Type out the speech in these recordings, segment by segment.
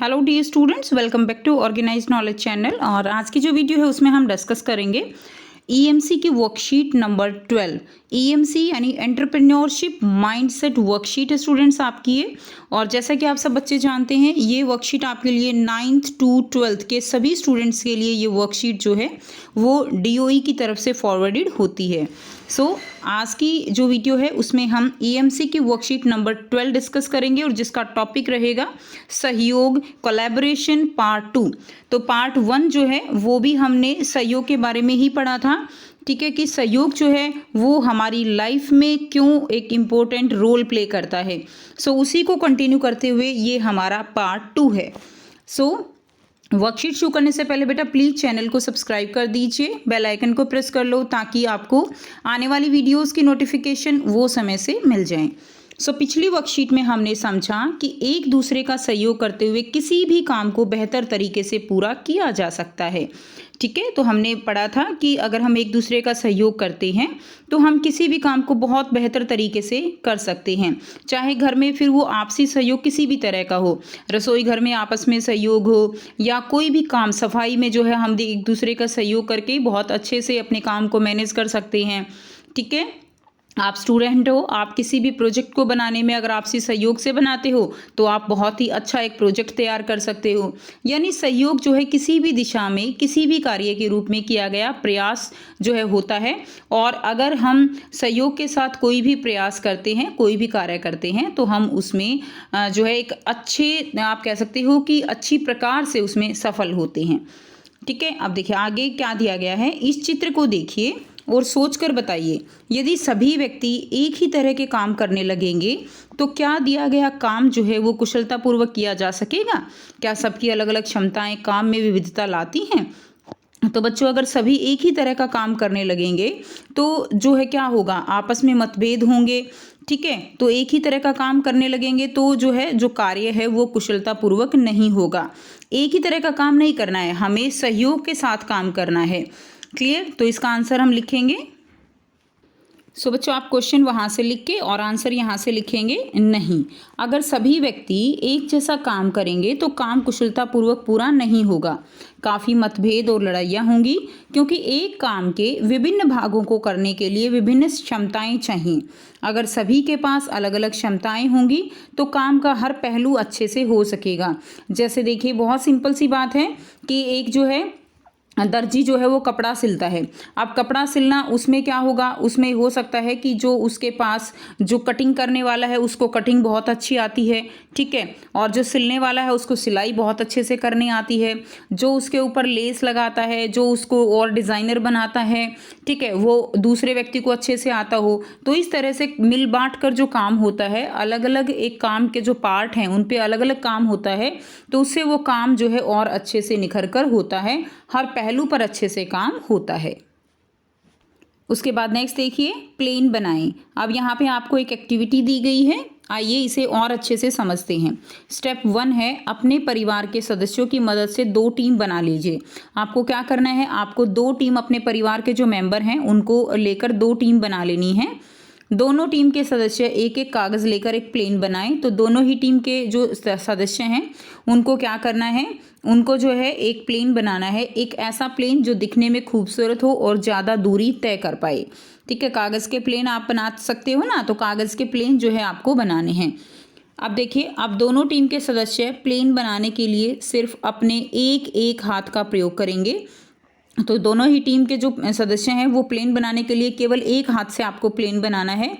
Hello dear students, welcome back to organize knowledge channel. और आज की जो वीडियो है उसमें हम डिस्कस करेंगे ईएमसी की वर्कशीट नंबर 12। ईएमसी यानी एंटरप्रेन्योरशिप माइंडसेट वर्कशीट है स्टूडेंट्स आपकी ये। और जैसा कि आप सब बच्चे जानते हैं, ये वर्कशीट आपके लिए 9th to 12th के सभी स्टूडेंट्स के लिए ये वर्कशीट जो है वो डीओई की तरफ से फॉरवर्डेड होती है। आज की जो वीडियो है उसमें हम ईएमसी की वर्कशीट नंबर 12 डिस्कस करेंगे और जिसका टॉपिक रहेगा सहयोग, कोलैबोरेशन पार्ट 2। तो पार्ट 1 जो है वो भी हमने सहयोग के बारे में ही पढ़ा था, ठीक है, कि सहयोग जो है वो हमारी लाइफ में क्यों एक इम्पोर्टेंट रोल प्ले करता है। उसी को कंटिन्यू करते हुए ये हमारा पार्ट 2 है। वर्कशीट शुरू करने से पहले बेटा प्लीज़ चैनल को सब्सक्राइब कर दीजिए, बेल आइकन को प्रेस कर लो ताकि आपको आने वाली वीडियोस की नोटिफिकेशन वो समय से मिल जाए। पिछली वर्कशीट में हमने समझा कि एक दूसरे का सहयोग करते हुए किसी भी काम को बेहतर तरीके से पूरा किया जा सकता है, ठीक है। तो हमने पढ़ा था कि अगर हम एक दूसरे का सहयोग करते हैं तो हम किसी भी काम को बहुत बेहतर तरीके से कर सकते हैं, चाहे घर में फिर वो आपसी सहयोग किसी भी तरह का हो, रसोई घर में आपस में सहयोग हो या कोई भी काम, सफाई में जो है हम एक दूसरे का सहयोग करके बहुत अच्छे से अपने काम को मैनेज कर सकते हैं, ठीक है। आप स्टूडेंट हो, आप किसी भी प्रोजेक्ट को बनाने में अगर आपसी सहयोग से बनाते हो तो आप बहुत ही अच्छा एक प्रोजेक्ट तैयार कर सकते हो। यानी सहयोग जो है किसी भी दिशा में किसी भी कार्य के रूप में किया गया प्रयास जो है होता है। और अगर हम सहयोग के साथ कोई भी प्रयास करते हैं, कोई भी कार्य करते हैं, तो हम उसमें जो है एक अच्छे, आप कह सकते हो कि अच्छी प्रकार से उसमें सफल होते हैं, ठीक है। अब देखिए आगे क्या दिया गया है, इस चित्र को देखिए और सोचकर बताइए, यदि सभी व्यक्ति एक ही तरह के काम करने लगेंगे तो क्या दिया गया काम जो है वो कुशलतापूर्वक किया जा सकेगा? क्या सबकी अलग अलग क्षमताएं काम में विविधता लाती हैं? तो बच्चों, अगर सभी एक ही तरह का काम करने लगेंगे तो जो है क्या होगा, आपस में मतभेद होंगे, ठीक है। तो एक ही तरह का काम करने लगेंगे तो जो है जो कार्य है वो कुशलतापूर्वक नहीं होगा। एक ही तरह का काम नहीं करना है, हमें सहयोग के साथ काम करना है। क्लियर? तो इसका आंसर हम लिखेंगे। बच्चों, आप क्वेश्चन वहाँ से लिख के और आंसर यहाँ से लिखेंगे नहीं। अगर सभी व्यक्ति एक जैसा काम करेंगे तो काम कुशलतापूर्वक पूरा नहीं होगा, काफ़ी मतभेद और लड़ाइयाँ होंगी, क्योंकि एक काम के विभिन्न भागों को करने के लिए विभिन्न क्षमताएं चाहिए। अगर सभी के पास अलग अलग क्षमताएं होंगी तो काम का हर पहलू अच्छे से हो सकेगा। जैसे देखिए, बहुत सिंपल सी बात है कि एक जो है दर्जी जो है वो कपड़ा सिलता है। अब कपड़ा सिलना, उसमें क्या होगा, उसमें हो सकता है कि जो उसके पास जो कटिंग करने वाला है उसको कटिंग बहुत अच्छी आती है, ठीक है, और जो सिलने वाला है उसको सिलाई बहुत अच्छे से करनी आती है, जो उसके ऊपर लेस लगाता है, जो उसको और डिज़ाइनर बनाता है, ठीक है, वो दूसरे व्यक्ति को अच्छे से आता हो। तो इस तरह से मिल बांट कर जो काम होता है, अलग अलग एक काम के जो पार्ट हैं उन पे अलग अलग काम होता है, तो उससे वो काम जो है और अच्छे से निखर कर होता है, हर पहलू पर अच्छे से काम होता है। उसके बाद नेक्स्ट देखिए, प्लेन बनाएं। अब यहाँ पे आपको एक एक्टिविटी दी गई है, आइए इसे और अच्छे से समझते हैं। स्टेप 1 है, अपने परिवार के सदस्यों की मदद से 2 टीम बना लीजिए। आपको क्या करना है, आपको 2 टीम, अपने परिवार के जो मेंबर हैं उनको लेकर 2 टीम बना लेनी है। दोनों टीम के सदस्य एक एक कागज़ लेकर एक प्लेन बनाएं। तो दोनों ही टीम के जो सदस्य हैं उनको क्या करना है, उनको जो है एक प्लेन बनाना है, एक ऐसा प्लेन जो दिखने में खूबसूरत हो और ज़्यादा दूरी तय कर पाए, ठीक है। कागज़ के प्लेन आप बना सकते हो ना, तो कागज़ के प्लेन जो है आपको बनाने हैं। अब देखिए, अब दोनों टीम के सदस्य प्लेन बनाने के लिए सिर्फ अपने एक एक हाथ का प्रयोग करेंगे। तो दोनों ही टीम के जो सदस्य हैं वो प्लेन बनाने के लिए केवल एक हाथ से आपको प्लेन बनाना है।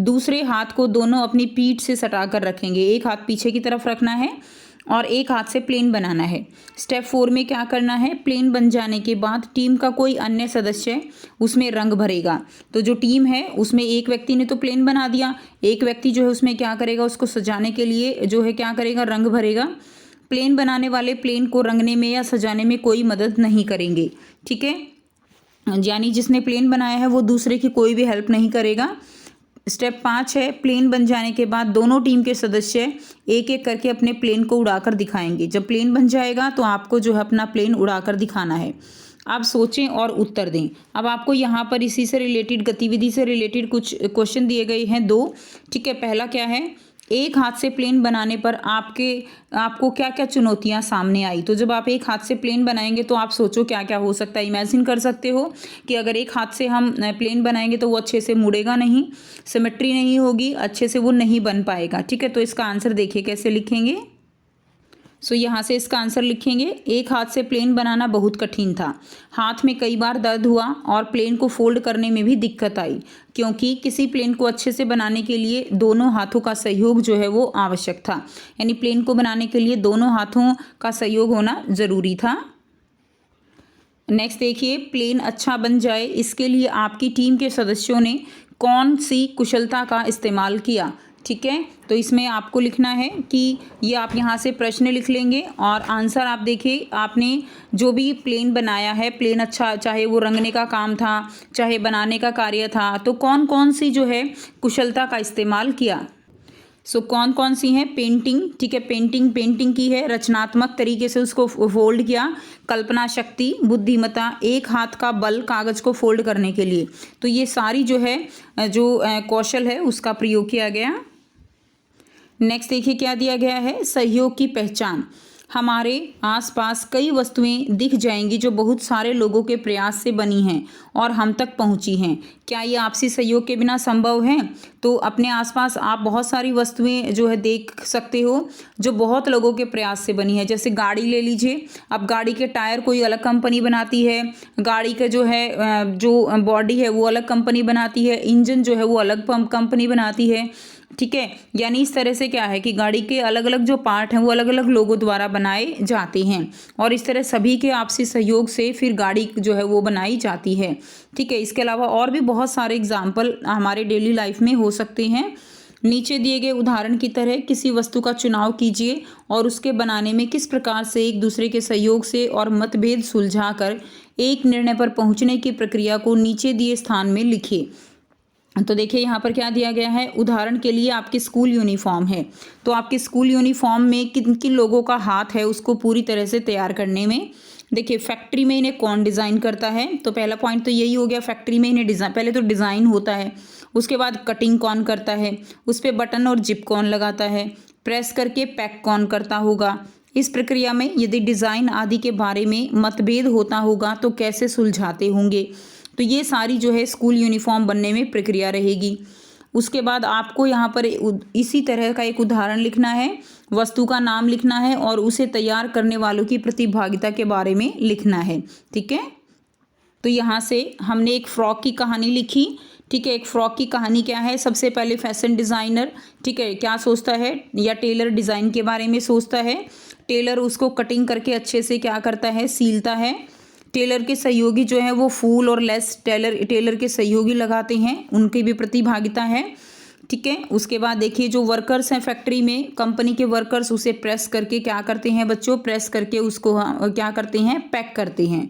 दूसरे हाथ को दोनों अपनी पीठ से सटा कर रखेंगे, एक हाथ पीछे की तरफ रखना है और एक हाथ से प्लेन बनाना है। स्टेप 4 में क्या करना है, प्लेन बन जाने के बाद टीम का कोई अन्य सदस्य उसमें रंग भरेगा। तो जो टीम है उसमें एक व्यक्ति ने तो प्लेन बना दिया, एक व्यक्ति जो है उसमें क्या करेगा, उसको सजाने के लिए जो है क्या करेगा, रंग भरेगा। प्लेन बनाने वाले प्लेन को रंगने में या सजाने में कोई मदद नहीं करेंगे, ठीक है। यानी जिसने प्लेन बनाया है वो दूसरे की कोई भी हेल्प नहीं करेगा। स्टेप 5 है, प्लेन बन जाने के बाद दोनों टीम के सदस्य एक एक करके अपने प्लेन को उड़ाकर दिखाएंगे। जब प्लेन बन जाएगा तो आपको जो है अपना प्लेन उड़ाकर दिखाना है। आप सोचें और उत्तर दें। अब आपको यहाँ पर इसी से रिलेटेड, गतिविधि से रिलेटेड कुछ क्वेश्चन दिए गए हैं 2, ठीक है। पहला क्या है एक हाथ से प्लेन बनाने पर आपको क्या क्या चुनौतियां सामने आई। तो जब आप एक हाथ से प्लेन बनाएंगे तो आप सोचो क्या क्या हो सकता है। इमेजिन कर सकते हो कि अगर एक हाथ से हम प्लेन बनाएंगे तो वो अच्छे से मुड़ेगा नहीं, सिमेट्री नहीं होगी, अच्छे से वो नहीं बन पाएगा। ठीक है, तो इसका आंसर देखिए कैसे लिखेंगे। यहाँ से इसका आंसर लिखेंगे, एक हाथ से प्लेन बनाना बहुत कठिन था। हाथ में कई बार दर्द हुआ और प्लेन को फोल्ड करने में भी दिक्कत आई, क्योंकि किसी प्लेन को अच्छे से बनाने के लिए दोनों हाथों का सहयोग जो है वो आवश्यक था। यानी प्लेन को बनाने के लिए दोनों हाथों का सहयोग होना ज़रूरी था। नेक्स्ट देखिए, प्लेन अच्छा बन जाए इसके लिए आपकी टीम के सदस्यों ने कौन सी कुशलता का इस्तेमाल किया। ठीक है, तो इसमें आपको लिखना है कि ये आप यहाँ से प्रश्न लिख लेंगे और आंसर आप देखिए, आपने जो भी प्लेन बनाया है, प्लेन अच्छा, चाहे वो रंगने का काम था, चाहे बनाने का कार्य था, तो कौन कौन सी जो है कुशलता का इस्तेमाल किया। कौन कौन सी हैं। पेंटिंग, ठीक है, पेंटिंग की है, रचनात्मक तरीके से उसको फोल्ड किया, कल्पना शक्ति, बुद्धिमत्ता, एक हाथ का बल कागज को फोल्ड करने के लिए। तो ये सारी जो है कौशल है उसका प्रयोग किया गया। नेक्स्ट देखिए क्या दिया गया है, सहयोग की पहचान। हमारे आसपास कई वस्तुएं दिख जाएंगी जो बहुत सारे लोगों के प्रयास से बनी हैं और हम तक पहुंची हैं। क्या ये आपसी सहयोग के बिना संभव है। तो अपने आसपास आप बहुत सारी वस्तुएं जो है देख सकते हो जो बहुत लोगों के प्रयास से बनी है। जैसे गाड़ी ले लीजिए, अब गाड़ी के टायर कोई अलग कंपनी बनाती है, गाड़ी का जो है जो बॉडी है वो अलग कंपनी बनाती है, इंजन जो है वो अलग कंपनी बनाती है। ठीक है, यानी इस तरह से क्या है कि गाड़ी के अलग अलग जो पार्ट हैं वो अलग अलग लोगों द्वारा बनाए जाते हैं और इस तरह सभी के आपसी सहयोग से फिर गाड़ी जो है वो बनाई जाती है। ठीक है, इसके अलावा और भी बहुत सारे एग्जाम्पल हमारे डेली लाइफ में हो सकते हैं। नीचे दिए गए उदाहरण की तरह किसी वस्तु का चुनाव कीजिए और उसके बनाने में किस प्रकार से एक दूसरे के सहयोग से और मतभेद सुलझाकर एक निर्णय पर पहुंचने की प्रक्रिया को नीचे दिए स्थान में लिखिए। तो देखिए यहाँ पर क्या दिया गया है, उदाहरण के लिए आपकी स्कूल यूनिफॉर्म है, तो आपकी स्कूल यूनिफॉर्म में किन किन लोगों का हाथ है उसको पूरी तरह से तैयार करने में। देखिए फैक्ट्री में इन्हें कौन डिज़ाइन करता है, तो पहला पॉइंट तो यही हो गया, फैक्ट्री में इन्हें डिज़ाइन, पहले तो डिज़ाइन होता है, उसके बाद कटिंग कौन करता है, उस पर बटन और जिप कौन लगाता है, प्रेस करके पैक कौन करता होगा। इस प्रक्रिया में यदि डिज़ाइन आदि के बारे में मतभेद होता होगा तो कैसे सुलझाते होंगे। तो ये सारी जो है स्कूल यूनिफॉर्म बनने में प्रक्रिया रहेगी। उसके बाद आपको यहाँ पर इसी तरह का एक उदाहरण लिखना है, वस्तु का नाम लिखना है और उसे तैयार करने वालों की प्रतिभागिता के बारे में लिखना है। ठीक है, तो यहाँ से हमने एक फ्रॉक की कहानी लिखी। ठीक है, एक फ्रॉक की कहानी क्या है, सबसे पहले फैशन डिज़ाइनर, ठीक है, क्या सोचता है, या टेलर डिज़ाइन के बारे में सोचता है, टेलर उसको कटिंग करके अच्छे से क्या करता है, सीलता है। टेलर के सहयोगी जो है वो फूल और लेस टेलर के सहयोगी लगाते हैं, उनकी भी प्रतिभागिता है। ठीक है, उसके बाद देखिए जो वर्कर्स हैं फैक्ट्री में, कंपनी के वर्कर्स उसे प्रेस करके क्या करते हैं बच्चों, प्रेस करके उसको क्या करते हैं, पैक करते हैं।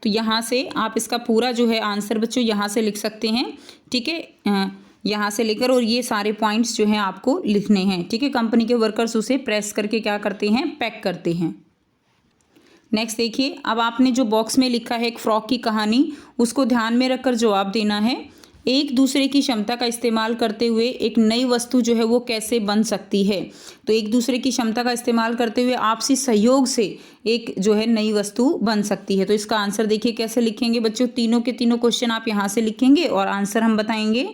तो यहाँ से आप इसका पूरा जो है आंसर बच्चों यहाँ से लिख सकते हैं। ठीक है, यहाँ से लेकर और ये सारे पॉइंट्स जो हैं आपको लिखने हैं। ठीक है, कंपनी के वर्कर्स उसे प्रेस करके क्या करते हैं, पैक करते हैं। नेक्स्ट देखिए, अब आपने जो बॉक्स में लिखा है एक फ्रॉक की कहानी, उसको ध्यान में रखकर जवाब देना है। एक दूसरे की क्षमता का इस्तेमाल करते हुए एक नई वस्तु जो है वो कैसे बन सकती है। तो एक दूसरे की क्षमता का इस्तेमाल करते हुए आपसी सहयोग से एक जो है नई वस्तु बन सकती है। तो इसका आंसर देखिए कैसे लिखेंगे बच्चों, तीनों के तीनों क्वेश्चन आप यहाँ से लिखेंगे और आंसर हम बताएंगे।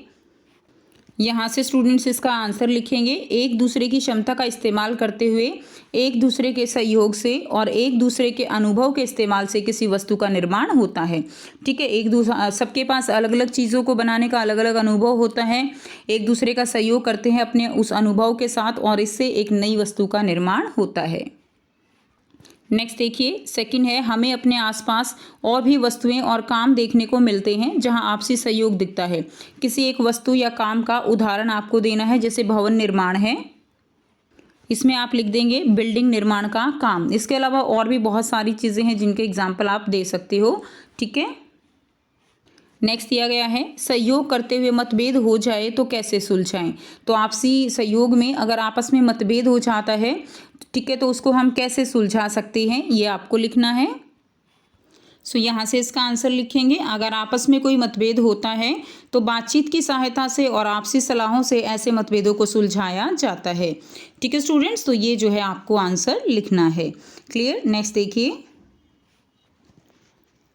यहाँ से स्टूडेंट्स इसका आंसर लिखेंगे, एक दूसरे की क्षमता का इस्तेमाल करते हुए एक दूसरे के सहयोग से और एक दूसरे के अनुभव के इस्तेमाल से किसी वस्तु का निर्माण होता है। ठीक है, एक दूसरा सबके पास अलग अलग चीज़ों को बनाने का अलग अलग अनुभव होता है, एक दूसरे का सहयोग करते हैं अपने उस अनुभव के साथ और इससे एक नई वस्तु का निर्माण होता है। नेक्स्ट देखिए, सेकंड है, हमें अपने आसपास और भी वस्तुएं और काम देखने को मिलते हैं जहां आपसी सहयोग दिखता है। किसी एक वस्तु या काम का उदाहरण आपको देना है, जैसे भवन निर्माण है, इसमें आप लिख देंगे बिल्डिंग निर्माण का काम। इसके अलावा और भी बहुत सारी चीज़ें हैं जिनके एग्जाम्पल आप दे सकते हो। ठीक है, नेक्स्ट दिया गया है, सहयोग करते हुए मतभेद हो जाए तो कैसे सुलझाएं। तो आपसी सहयोग में अगर आपस में मतभेद हो जाता है, ठीक है, तो उसको हम कैसे सुलझा सकते हैं ये आपको लिखना है। सो यहाँ से इसका आंसर लिखेंगे। अगर आपस में कोई मतभेद होता है तो बातचीत की सहायता से और आपसी सलाहों से ऐसे मतभेदों को सुलझाया जाता है। ठीक है स्टूडेंट्स, तो ये जो है आपको आंसर लिखना है। क्लियर। नेक्स्ट देखिए,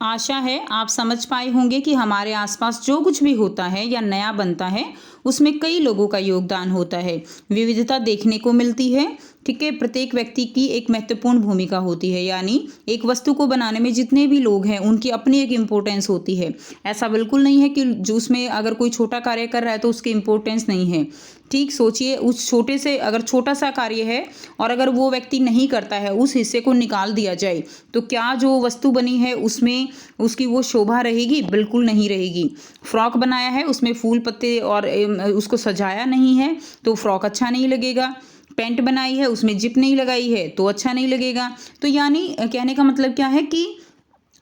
आशा है आप समझ पाए होंगे कि हमारे आसपास जो कुछ भी होता है या नया बनता है उसमें कई लोगों का योगदान होता है, विविधता देखने को मिलती है। ठीक है, प्रत्येक व्यक्ति की एक महत्वपूर्ण भूमिका होती है, यानी एक वस्तु को बनाने में जितने भी लोग हैं उनकी अपनी एक इम्पोर्टेंस होती है। ऐसा बिल्कुल नहीं है कि जो उसमें अगर कोई छोटा कार्य कर रहा है तो उसकी इम्पोर्टेंस नहीं है। ठीक सोचिए, उस छोटे से अगर छोटा सा कार्य है और अगर वो व्यक्ति नहीं करता है, उस हिस्से को निकाल दिया जाए तो क्या जो वस्तु बनी है उसमें उसकी वो शोभा रहेगी? बिल्कुल नहीं रहेगी। फ्रॉक बनाया है, उसमें फूल पत्ते और उसको सजाया नहीं है तो फ्रॉक अच्छा नहीं लगेगा। पैंट बनाई है, उसमें जिप नहीं लगाई है तो अच्छा नहीं लगेगा। तो यानी कहने का मतलब क्या है कि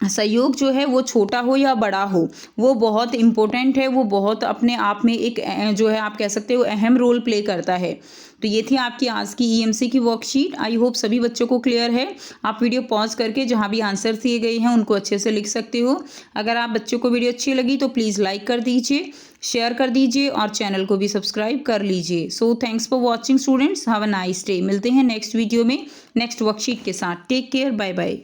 सहयोग जो है वो छोटा हो या बड़ा हो, वो बहुत इम्पोर्टेंट है, वो बहुत अपने आप में एक जो है आप कह सकते हो अहम रोल प्ले करता है। तो ये थी आपकी आज की ईएमसी की वर्कशीट। आई होप सभी बच्चों को क्लियर है। आप वीडियो पॉज करके जहाँ भी आंसर दिए गए हैं उनको अच्छे से लिख सकते हो। अगर आप बच्चों को वीडियो अच्छी लगी तो प्लीज़ लाइक कर दीजिए, शेयर कर दीजिए और चैनल को भी सब्सक्राइब कर लीजिए। So thanks for watching students, have a nice day. मिलते हैं नेक्स्ट वीडियो में नेक्स्ट वर्कशीट के साथ। Take care, bye bye.